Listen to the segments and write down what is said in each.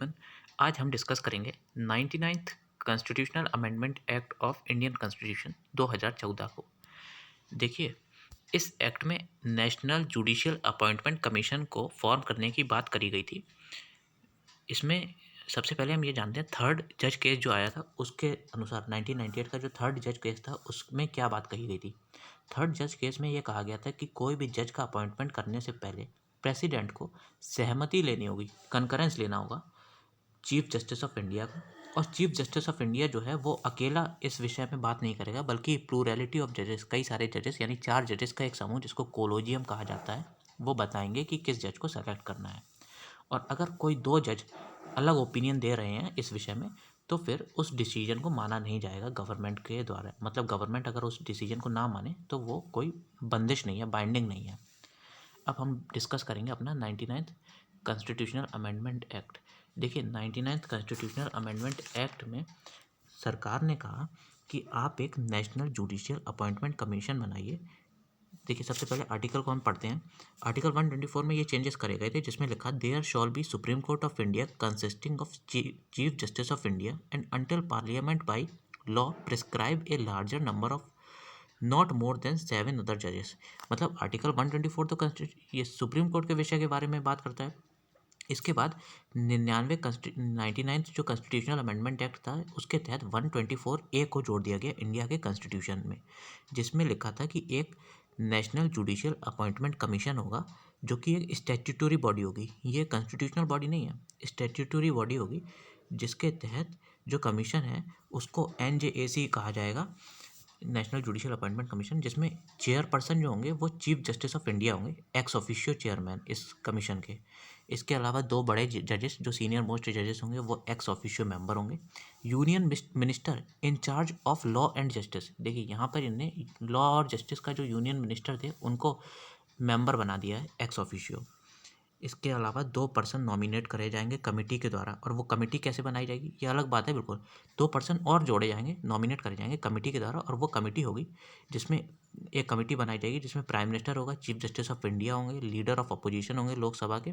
Everyone. आज हम discuss करेंगे 99th constitutional amendment act of Indian constitution 2014 को। देखिए, इस एक्ट में नेशनल जुडिशियल अपॉइंटमेंट कमीशन को फॉर्म करने की बात करी गई थी। इसमें सबसे पहले हम ये जानते हैं थर्ड जज केस जो आया था उसके अनुसार 1998 का जो थर्ड जज केस था उसमें क्या बात कही गई थी। थर्ड जज केस में ये कहा गया था कि कोई भी जज का अपॉइंटमेंट करने से पहले प्रेसिडेंट को सहमति लेनी होगी, कंकरेंस लेना होगा चीफ जस्टिस ऑफ इंडिया का। और चीफ जस्टिस ऑफ इंडिया जो है वो अकेला इस विषय में बात नहीं करेगा, बल्कि प्लूरैलिटी ऑफ जजेस, कई सारे जजेस यानी 4 जजेस का एक समूह जिसको कोलोजियम कहा जाता है, वो बताएंगे कि किस जज को सेलेक्ट करना है। और अगर कोई 2 जज अलग ओपिनियन दे रहे हैं इस विषय में तो फिर उस डिसीजन को माना नहीं जाएगा गवर्नमेंट के द्वारा। मतलब गवर्नमेंट अगर उस डिसीजन को ना माने तो वो कोई बंदिश नहीं है, बाइंडिंग नहीं है। अब हम डिस्कस करेंगे अपना 99th कॉन्स्टिट्यूशनल अमेंडमेंट एक्ट। देखिए, 99th कॉन्स्टिट्यूशनल अमेंडमेंट एक्ट में सरकार ने कहा कि आप एक नेशनल जुडिशियल अपॉइंटमेंट कमीशन बनाइए। देखिए, सबसे पहले आर्टिकल को हम पढ़ते हैं। आर्टिकल 124 में ये चेंजेस करे गए थे जिसमें लिखा there shall be supreme court of India consisting of chief justice of India and until parliament by law prescribe a larger number of not more than 7 other जजेस। मतलब आर्टिकल 124 तो ये सुप्रीम कोर्ट के विषय के बारे में बात करता है। इसके बाद 99 जो कॉन्स्टिट्यूशनल अमेंडमेंट एक्ट था उसके तहत 124A को जोड़ दिया गया इंडिया के कॉन्स्टिट्यूशन में, जिसमें लिखा था कि एक नेशनल जुडिशियल अपॉइंटमेंट कमीशन होगा जो कि एक स्टैट्यूटरी बॉडी होगी। ये कॉन्स्टिट्यूशनल बॉडी नहीं है, स्टैट्यूटरी बॉडी होगी, जिसके तहत जो कमीशन है उसको NJAC कहा जाएगा, नेशनल जुडिशियल अपॉइंटमेंट कमीशन, जिसमें चेयरपर्सन जो होंगे वो चीफ जस्टिस ऑफ इंडिया होंगे, एक्स ऑफिशियो चेयरमैन इस कमीशन के। इसके अलावा 2 बड़े जजेस जो सीनियर मोस्ट जजेस होंगे वो एक्स ऑफिशियो मेंबर होंगे। Union minister in charge of law and justice. देखिए, यहाँ पर इनने लॉ और जस्टिस का जो यूनियन मिनिस्टर थे उनको मेंबर बना दिया है एक्स ऑफिशियो। इसके अलावा 2 पर्सन नॉमिनेट करे जाएंगे कमेटी के द्वारा, और वो कमेटी कैसे बनाई जाएगी ये अलग बात है। बिल्कुल 2 पर्सन और जोड़े जाएंगे, नॉमिनेट करे जाएंगे कमेटी के द्वारा, और वो कमेटी होगी जिसमें एक कमेटी बनाई जाएगी जिसमें प्राइम मिनिस्टर होगा, चीफ जस्टिस ऑफ इंडिया होंगे, लीडर ऑफ अपोजिशन होंगे लोकसभा के,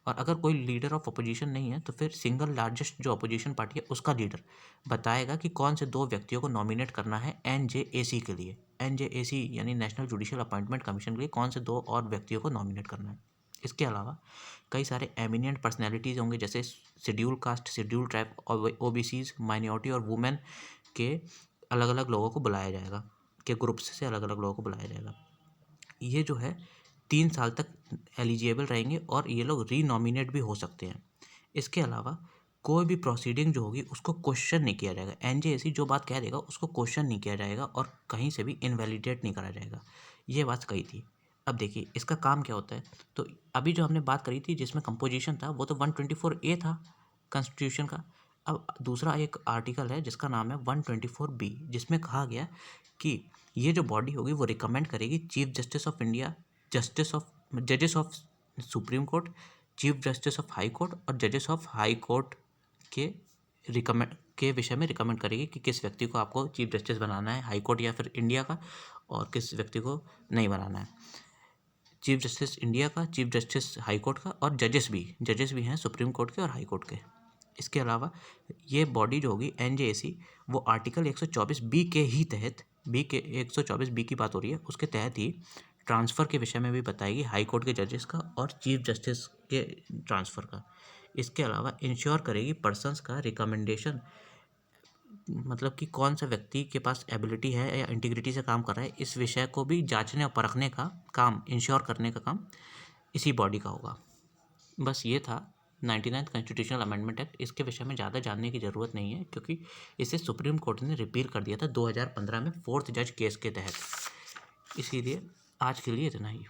और अगर कोई लीडर ऑफ अपोजिशन नहीं है तो फिर सिंगल लार्जेस्ट जो अपोजिशन पार्टी है उसका लीडर बताएगा कि कौन से 2 व्यक्तियों को नॉमिनेट करना है NJAC के लिए। NJAC यानी नेशनल जुडिशियल अपॉइंटमेंट कमीशन के लिए कौन से 2 और व्यक्तियों को नॉमिनेट करना है। इसके अलावा कई सारे एमिनेंट पर्सनैलिटीज़ होंगे, जैसे शेड्यूल कास्ट, शेड्यूल ट्राइब, और OBCs, माइनॉरिटी और वुमेन के अलग अलग लोगों को बुलाया जाएगा, के ग्रुप्स से अलग अलग लोगों को बुलाया जाएगा। ये जो है 3 साल तक एलिजिबल रहेंगे और ये लोग रीनॉमिनेट भी हो सकते हैं। इसके अलावा कोई भी प्रोसीडिंग जो होगी उसको क्वेश्चन नहीं किया जाएगा। NJAC जो बात कह देगा उसको क्वेश्चन नहीं किया जाएगा और कहीं से भी इनवैलिडेट नहीं करा जाएगा। ये बात कही थी। अब देखिए इसका काम क्या होता है। तो अभी जो हमने बात करी थी जिसमें कंपोजिशन था वो तो 124A था कॉन्स्टिट्यूशन का। अब दूसरा एक आर्टिकल है जिसका नाम है 124B, जिसमें कहा गया कि ये जो बॉडी होगी वो रिकमेंड करेगी चीफ जस्टिस ऑफ इंडिया, जजेस of supreme court, chief justice of high court और जजेस ऑफ हाई कोर्ट के रिकमेंड के विषय में रिकमेंड करेगी कि किस व्यक्ति को आपको चीफ जस्टिस बनाना है, हाई कोर्ट या फिर इंडिया का, और किस व्यक्ति को नहीं बनाना है, चीफ जस्टिस इंडिया का, चीफ जस्टिस हाई कोर्ट का, और जजेस भी हैं सुप्रीम कोर्ट के और हाई कोर्ट के। इसके अलावा ये बॉडी जो होगी NJAC वो आर्टिकल 124B के ही तहत, 124B की बात हो रही है, उसके तहत ही ट्रांसफ़र के विषय में भी बताएगी हाई कोर्ट के जजेस का और चीफ जस्टिस के ट्रांसफ़र का। इसके अलावा इंश्योर करेगी पर्सन्स का रिकमेंडेशन, मतलब कि कौन सा व्यक्ति के पास एबिलिटी है या इंटीग्रिटी से काम कर रहा है, इस विषय को भी जांचने और परखने का काम, इंश्योर करने का काम इसी बॉडी का होगा। बस ये था 99th कॉन्स्टिट्यूशनल अमेंडमेंट एक्ट। इसके विषय में ज़्यादा जानने की ज़रूरत नहीं है क्योंकि इसे सुप्रीम कोर्ट ने रिपील कर दिया था 2015 में 4th जज केस के तहत। इसीलिए आज के लिए इतना ही।